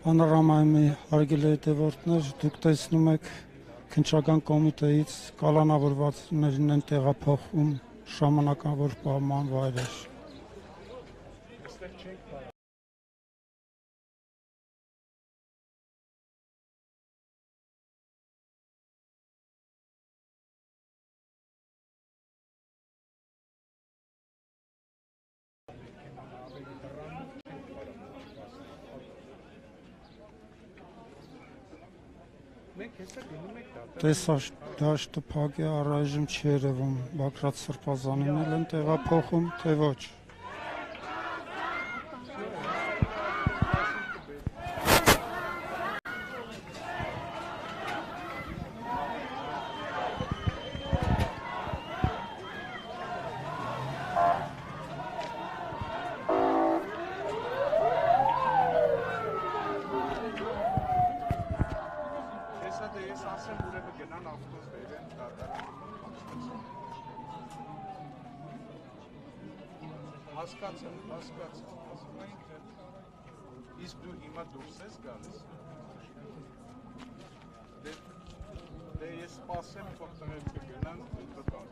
Պանորամայի հարգելի հետևորդներ, դուք տեսնում եք քննչական կոմիտեից կալանավորվածներին են տեղափոխում ժամանակավոր պահման վայրեր։ Տեսադաշտը փակ է, առայժմ չի երևում Բագրատ Սրբազանին էլ են տեղափոխում, թե ոչ։ Հասկացա, իսկ դու հիմա դուրս ես գալիս, դե ես սպասեմ, որ տղեր կգնան, դու կկան,